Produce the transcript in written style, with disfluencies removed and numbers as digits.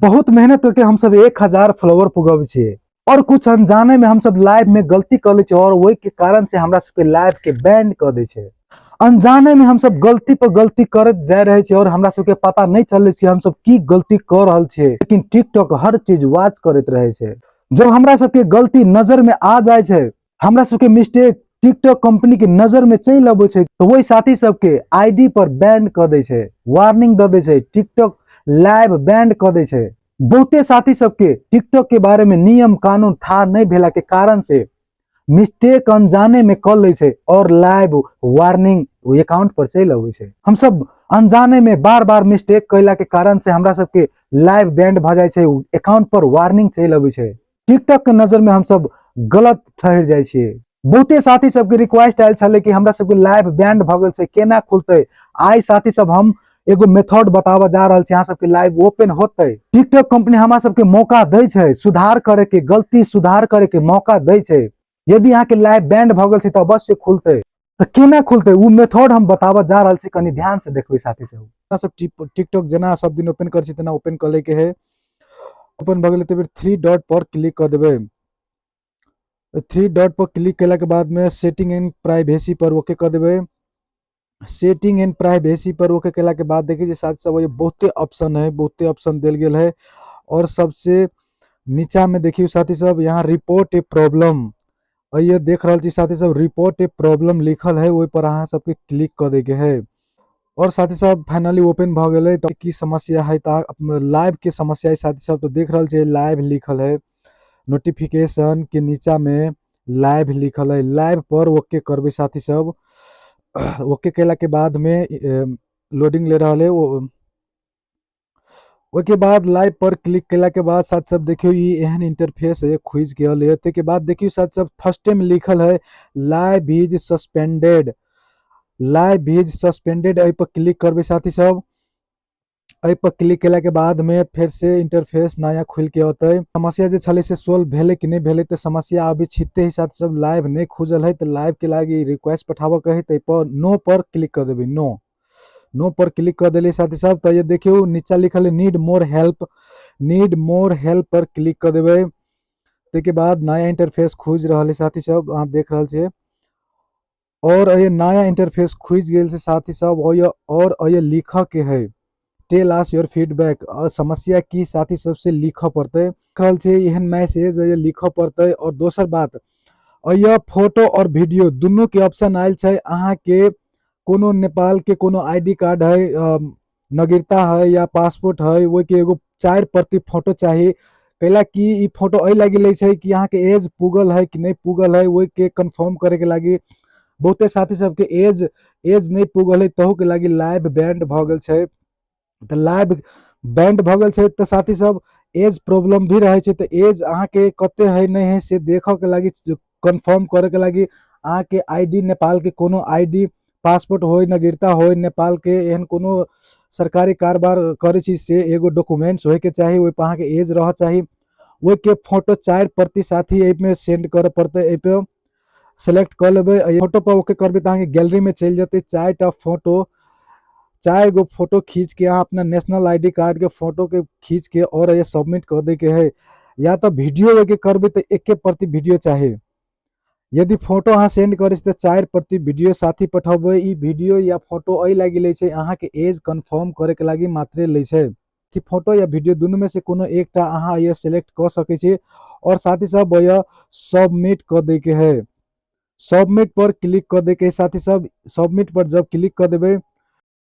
बहुत मेहनत करके हम सब 1000 फॉलोवर पुगब छे और कुछ अनजाने में हम सब लाइव में गलती कर ले छे और वही के कारण से हमरा सबके लाइव के बैन कर दे छे। अनजाने में हम सब गलती पर गलती करत जा रहे छे और हमरा सबके पता नहीं चले छे हम सब की गलती कर रहल छे, लेकिन टिकटॉक हर चीज वॉच करत रहे छे। जब हमरा सबके गलती नजर में आ जाए छे, हमरा सबके मिस्टेक टिकटॉक कंपनी के नजर में चल आबे छे, तो वही साथी सबके आईडी पर बैन कर दे छे, वार्निंग दे दे छे, टिकटॉक लाइव बैंड कर दे छे। बहुते साथी सबके टिकटॉक के बारे में नियम कानून था नहीं भेला के कारण से मिस्टेक अनजाने में कर ले छे और लाइव वार्निंग अकाउंट पर चल आवे छे। हम सब अनजाने में बार बार मिस्टेक कैला के कारण से हमरा सबके लाइव बैंड भ जाय छे, अकाउंट पर वार्निंग चल आवे छे। टिकटॉक के नजर में हम सब गलत ठहर जाय छे। बहुते साथी सबके रिक्वेस्ट आयल छले कि हमरा सबके लाइव बैंड भ गेल छे, केना खुलते। आई साथी सब हम एगो मेथड बतावा जा रहल छे, यहाँ सबके लाइव ओपन होते। टिकटॉक कंपनी हमरा सबके मौका दे छे सुधार करे के, गलती सुधार करे के मौका दे छे। यदि यहाँ के लाइव बैंड भ गेल छे तो अवश्य खुलते, तो केना खुलते वो मेथड हम बतावा जा रहल छे, कनी ध्यान से देखबे साथी सब। सब टिकटॉक जना सब दिन ओपन कर छी तना ओपन कर ले के है। ओपन भ गेल तो 3 डॉट पर क्लिक कर देबे। 3 डॉट पर क्लिक केला के बाद में सेटिंग एंड प्राइवेसी पर ओके कर देबे। सेटिंग एंड प्राइवेसी पर ओके केला के बाद देखिए साथ सब बहुते ऑप्शन है, बहुते ऑप्शन दिल गेल है। और सबसे नीचा में देखिए साथी सब यहाँ रिपोर्ट ए प्रॉब्लम, और ये देख रहा साथी सब रिपोर्ट ए प्रॉब्लम लिखल है, वही पर अहाँ सबके क्लिक कर दे के है। और साथी सब फाइनली ओपन भ गेल तो की समस्या है लाइव के समस्या है साथी सब, तो देख रहा छे लाइव लिखल है, नोटिफिकेशन के नीचा में लाइव लिखल है। लाइव पर ओके करबे साथी सब। ओके केला के बाद में लोडिंग ले रहा है वो। ओके बाद लाइव पर क्लिक केला के बाद साथ सब देखियो ये एहन इंटरफेस है खुज गया है। के बाद देखियो साथ सब फर्स्ट में लिखल है live is suspended, live is suspended. I पर क्लिक करबे साथी सब। आई पर क्लिक केला के बाद में फिर से इंटरफेस नया खुल के होते। समस्या जो छले से सोल्व भेले कि नहीं भेले, तो समस्या अभी छिते ही साथ सब लाइव नहीं खुजल है, तो लाइव के लागी रिक्वेस्ट पठावा कहे तो पर नो पर क्लिक कर देबे। नो नो पर क्लिक कर दिले साथी सब। तो ये देखियो नीचा लिखल है need more help, need more help पर क्लिक कर देबे। के बाद नया इंटरफेस खुज रहा है साथी सब, आप देख रहा छे। और ये नया इंटरफेस खुज गेल से साथी सब। और ये लिखा के है टेल अस योर फीडबैक, और समस्या की साथी सबसे लिखा पड़ते लिखल छे एहन मैसेज ये लिखा पड़ते। और दोसर बात यह फोटो और वीडियो दोनों के ऑप्शन आयल छे। अहाँ के कोनो नेपाल के कोनो आईडी कार्ड है, नागरिकता है या पासपोर्ट है, वो के एगो 4 प्रति फोटो चाहिए। कैला कि ई फोटो ए लागी ले छे कि यहाँ के एज पुगल है कि नहीं पुगल है, वो के कंफर्म करे के लागी। बहुते साथी सबके एज नहीं पुगल है, तहु के लागी लाइव बैंड भ गेल छे। तो लाइव बैंड भ गेल छे तो साथी सब एज प्रॉब्लम भी रहे छे, तो एज अहाँ के कते है नहीं है से देखो के लागी, कंफर्म करे के लागी अहाँ के आईडी नेपाल के कोनो आईडी पासपोर्ट हो नागरिकता हो नेपाल के एहन कोनो सरकारी कारोबार करे छी से एगो डॉक्यूमेंट्स होए के चाहिए, वही पर अहाँ के एज रह चाहिए। वो के फोटो 4 प्रति साथी ए में सेंड करे पड़ते। ए पे सेलेक्ट कर लेबे, फोटो पर ओके करबे तो अहाँ के गैलरी में चल जाते 4टा फोटो, 4 गो फोटो खींच के आप अपना नेशनल आईडी कार्ड के फोटो के खींच के और ये सबमिट कर दे के है। या तो वीडियो के करबे तो 1 प्रति वीडियो चाहिए। यदि फोटो अहाँ सेंड करे तो 4 प्रति वीडियो साथी पठाबे। ई वीडियो या फोटो ए लागी ले छे अहाँ के एज कंफर्म करे के लागी मात्र ले छे। फोटो या वीडियो दोनों में से कोनो एकटा अहाँ ये सिलेक्ट कर सके छी। और साथी सब यह सबमिट कर दे के है। सबमिट पर क्लिक कर दे के साथी सब। सबमिट पर जब क्लिक कर देबे